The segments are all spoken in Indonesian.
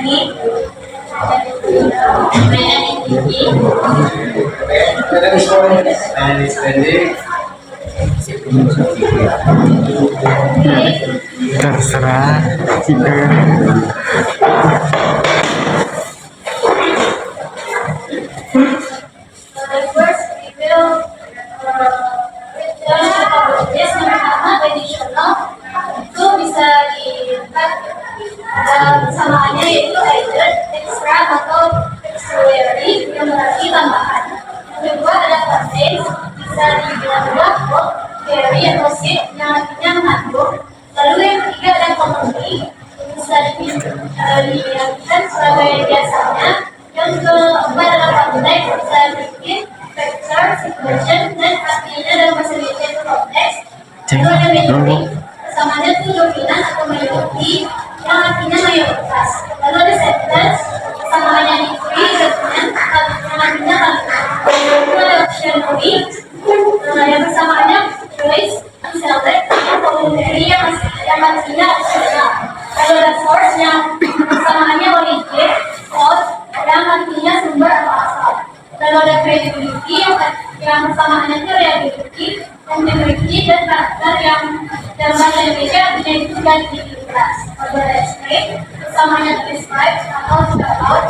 ini mainan ini terserah jika first we will yes yang pertama tradisional itu bisa dilihat samaannya yaitu either extra atau auxiliary yang berarti tambahan. Yang kedua ada contain bisa dibilang block carry atau sit yang artinya mengandung. Lalu yang ketiga ada commonly bisa diartikan sebagai biasanya. Yang keempat adalah konteks bisa bikin factor, situation dan artinya dalam bahasa Indonesia itu konteks. Lalu ada majority kesamanya itu dominan atau majority yang artinya mayoritas. Lalu ada sentence kesamaannya degree dominan yang artinya kalimat. Lalu ada optionally yang kesamaannya choice select yang voluntary yang artinya optional. Lalu ada source yang kesamaannya origin source yang artinya sumber atau asal. Lalu ada credibility yang persamaannya itu reliability, integrity dan karakter yang dalam bahasa Indonesia artinya itu dan integritas. Lalu ada explain persamaannya describe atau spell out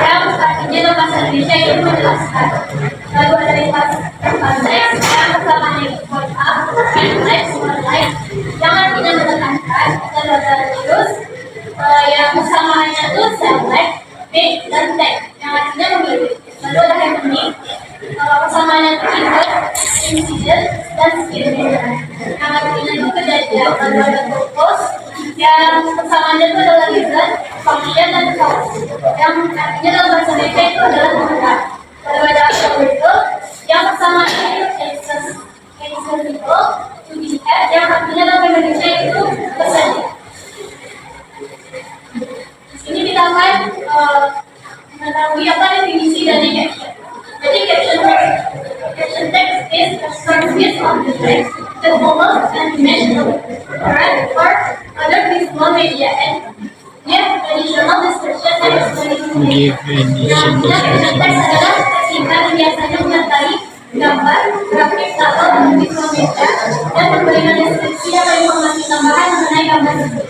yang artinya dalam bahasa Indonesia itu menjelaskan. Lalu ada context yang persamaannya itu point up, reflex, like yang artinya menekankan. Lalu ada use yang persamaannya itu select, make dan take yang artinya memilih. Lalu ada happening persamaannya itu event, incident dan skill yang artinya itu kejadian. Lalu ada purpose yang persamaannya itu adalah reason, function dan cause yang artinya dalam bahasa Indonesia itu adalah tujuan. Lalu ada algorithm yang persamaannya itu accessible to be had yang artinya dalam bahasa Indonesia itu tersedia. Ini kita akan mengetahui apa definisi dari caption. Jadi caption text is a surface of the text that follows an image of correct or other visual media and yet additional description and explanation. Caption text adalah singkat yang biasanya menyertai gambar, grafik atau visual media dan memberikan deskripsi atau informasi tambahan mengenai gambar tersebut.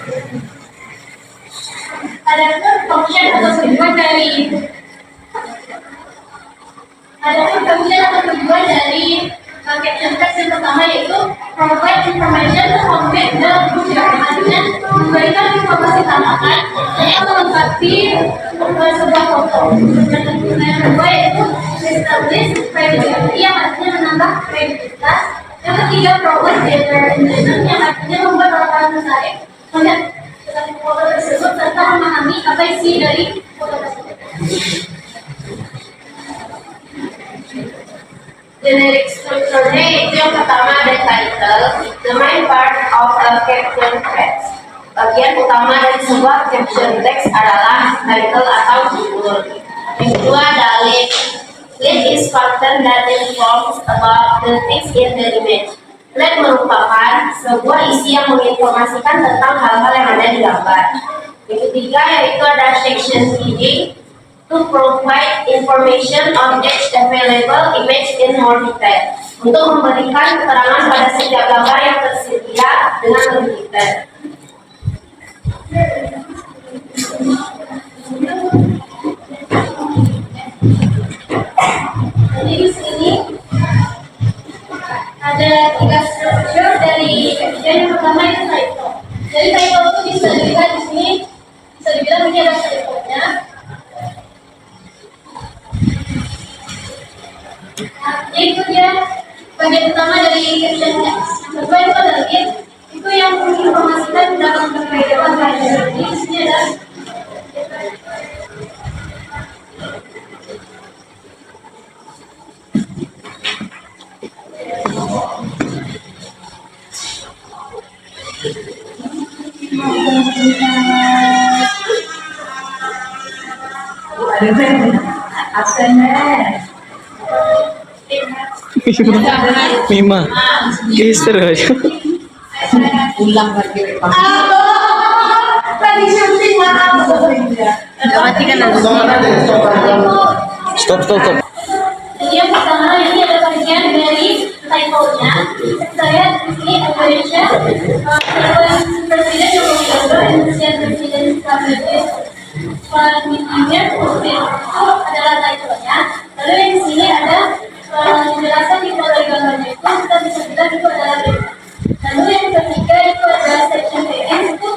Adapun function atau tujuan dari caption text yang pertama yaitu provide information to convey the picture, artinya memberikan informasi tambahan atau melengkapi sebuah foto. Dan yang kedua yaitu establish credibility yang artinya menambah kredibilitas. Yang ketiga provide better intention yang artinya membuat orang tertarik melihat foto tersebut serta memahami apa isi dari foto tersebut. Generic structure-nya itu yang pertama ada title, the main part of a caption text. Bagian utama dari sebuah caption text adalah title atau judul. Yang kedua ada lead. Lead is content that informs about the things in the image. Lead merupakan sebuah isi yang menginformasikan tentang hal-hal yang ada di gambar. Yang ketiga yaitu ada section heading, to provide information on each available image in more detail. Untuk memberikan keterangan pada setiap gambar yang tersedia dengan lebih detail. Jadi di sini ada 3 struktur dari caption. Yang pertama itu title. Jadi title itu bisa dilihat di sini, bisa dibilang ini ada title-nya. Itu dia bagian utama dari caption text. Yang kedua itu adalah lead, itu yang menginformasikan dalam kehidupan sehari-hari. Di sini ada Mima, geser aja. Ulang lagi. tadi syuting maaf. Stop, stop, stop. Jadi yang pertama ini ada bagian dari typo-nya. Saya di sini Indonesia, Presiden Joko Widodo, Indonesian Presiden Republik Indonesia itu adalah typo-nya. Lalu yang di sini ada penjelasan di bawah gambarnya itu kita bisa bilang itu adalah B. Lalu yang ketiga itu adalah section BN itu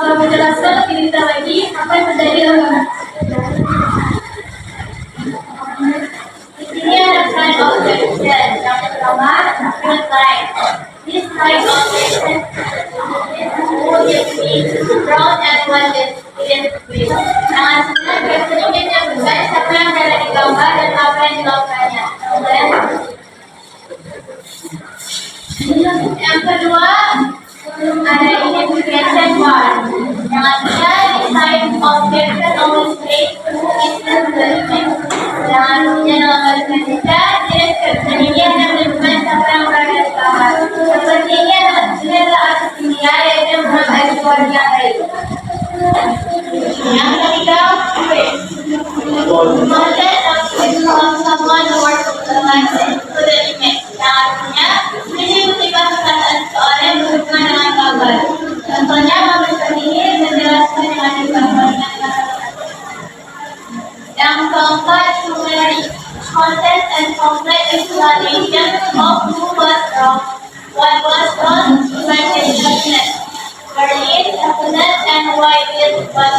menjelaskan lebih detail lagi apa yang terjadi dalam gambar. Ini ada kind of section yang pertama field line. This kind of section is brown and white with green. Yang artinya sedikit yang berbeda siapa yang ada di gambar dan apa yang dilakukannya. Yang kedua ada identification bar. Yang artinya this type of section always takes two instance measurement. Yang artinya dalam bahasa Indonesia description ini akan menunjukkan siapa yang berada di gambar. Seperti ini adalah arti kimia yaitu berupa ekspor yang baik. Yang ketiga, model of someone who works with the license to the image. Yang artinya menyebutkan perkataan seorang yang berhubungan dengan gambar. Contohnya gambar ini menjelaskan dengan gambarnya. Yang keempat, summary, content and complete explanation of who was wrong, what was wrong, prevention happiness, learning, happiness, and why it was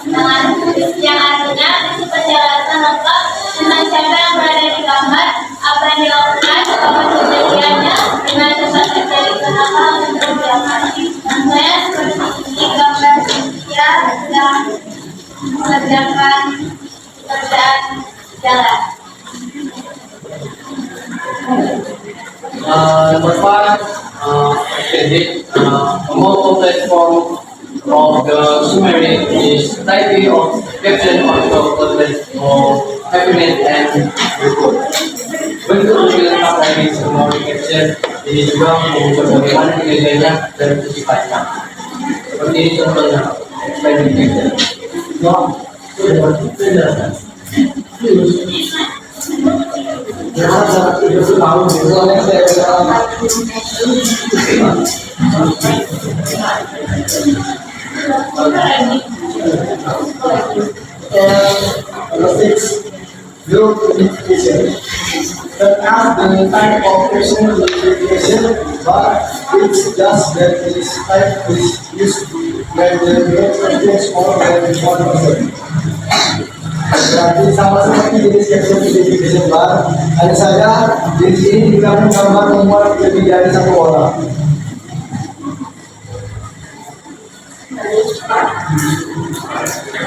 wrong. Yang artinya itu penjelasan lengkap tentang siapa yang berada di gambar, apa yang dilakukan, apa kejadiannya, dengan cepat terjadi kenapa untuk diapakan. Contohnya seperti ini gambar dia sedang mengerjakan pekerjaan jalan. Number five, a mobile platform of the summary is typing of caption on the content of happiness and report. Bentuk lengkap dari summary caption ini juga mengukur bagaimana nilainya dan sifatnya. Seperti ini contohnya, summary caption. Group identification. That as the type of personal identification, but it's just that this type is used when the group contains more than one person. Berarti sama seperti jenis caption identification bar, hanya saja jenis ini digunakan gambar membuat lebih dari satu orang.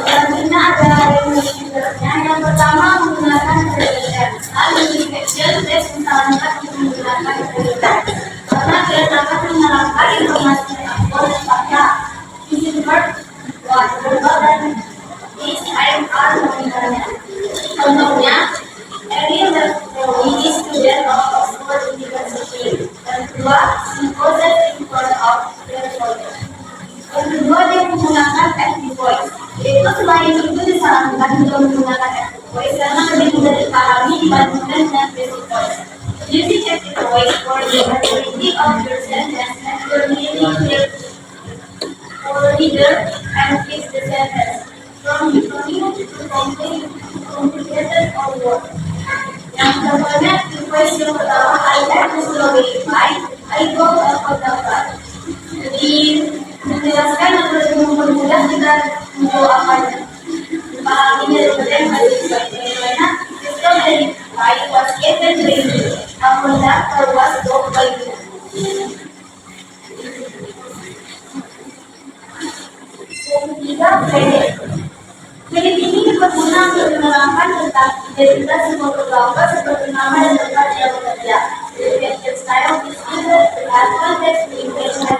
Selanjutnya ada reviewnya. Yang pertama menggunakan prediction. Prediction misalnya menggunakan prediction. Karena dia dapat menerangkan informasi yang boleh fakta. This is word what verbal dan is IMR misalnya. Contohnya, Ariel dan Chloe is student of Oxford University. Dan kedua, symposium in front of their college. Yang kedua dia menggunakan active voice. Itu selain itu disarankan juga menggunakan active voice karena lebih mudah dipahami dibandingkan dengan basic voice. Using active voice for the majority of your sentence and your meaning clear for reader and fix the sentence from becoming complicated or worse. Yang contohnya active voice yang pertama, I have to slowly verify, I go about the Jadi menjelaskan atau lebih mempermudah kita untuk apa pahaminya daripada yang ada di bagaimana sistem dari baik was given training after that or was done by you. Yang ketiga, kredit. Kredit ini diperguna untuk menerangkan tentang identitas fotografer seperti nama dan tempat dia bekerja. Description style is either as context to image and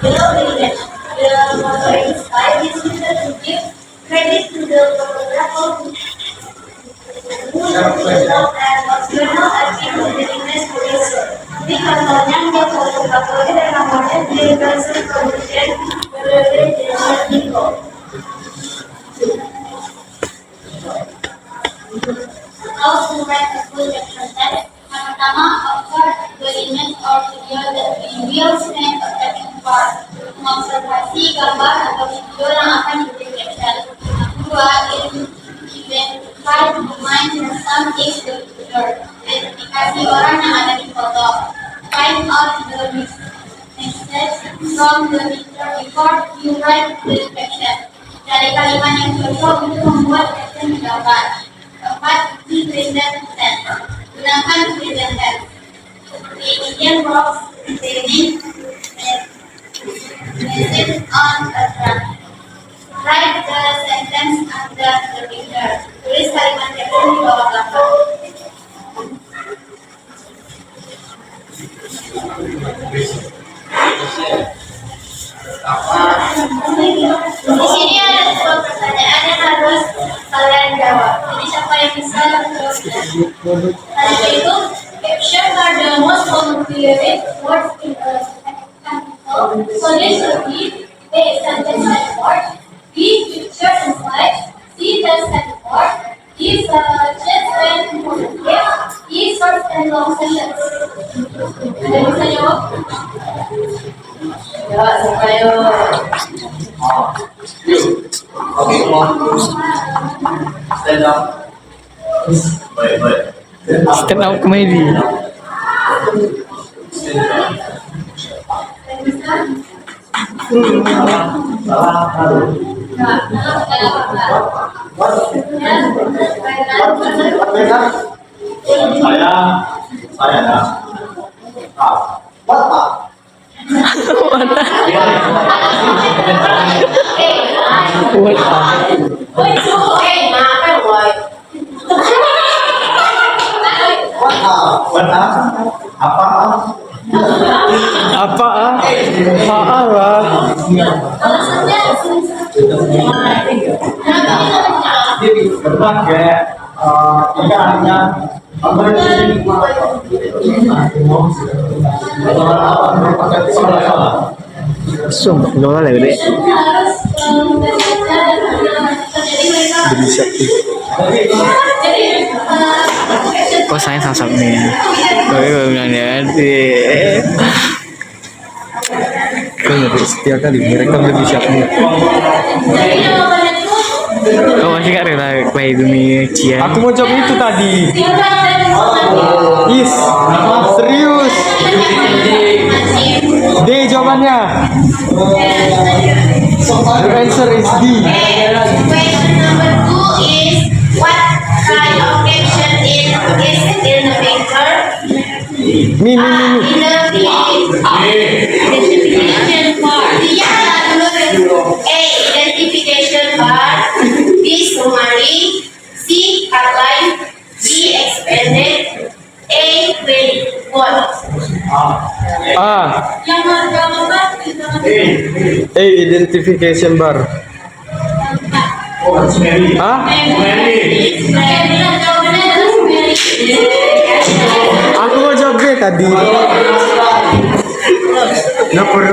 below the image. The following style is used to give credit to the photographer who developed and was journal achieved with the image producer. Ini contohnya dia fotografer dan namanya dia versus production berada di Nico. video yang akan diberi caption. Kedua, identify the mind and something the picture. Identifikasi orang yang ada di foto. Find out the message from the picture before you write the caption. Dari kalimat yang cocok untuk membuat caption di gambar. Keempat, use present tense. Gunakan present tense. The Indian box containing message on a drum. Write the sentence under the picture. Tulis kalimat caption di bawah gambar. Di sini ada sebuah pertanyaan yang harus kalian jawab. Jadi siapa yang bisa menjawab? Tadi itu, caption are the most complicated words in a sentence. So this should be A. Sentence and word, B. Picture and slide, C. Text and word, D. Suggestions and motive, E. Short and long sessions. Ada yang bisa jawab? Ya, siapa yuk? Okay, come on. Stand up. Wait. Stand up comedy. Saya. What Pak? What Apa? Apa ah? Apa lah? Sumpah, gak boleh gede. Bisa. Kok saya sasap nih? Tapi gue bilang dia setiap kali mereka lebih siap nih. Kau masih gak rela kayak gini Cian? Aku mau jawab itu tadi. Is serius. D jawabannya. The answer is D. Question number 2 is what kind of caption is in the picture? Mi. Identification bar. A. Identification bar. B. Summary. C. Outline. D. Expanded. A. Credit. What? Yang menjawab A identification bar. Aku mau jawab B tadi. Nopor.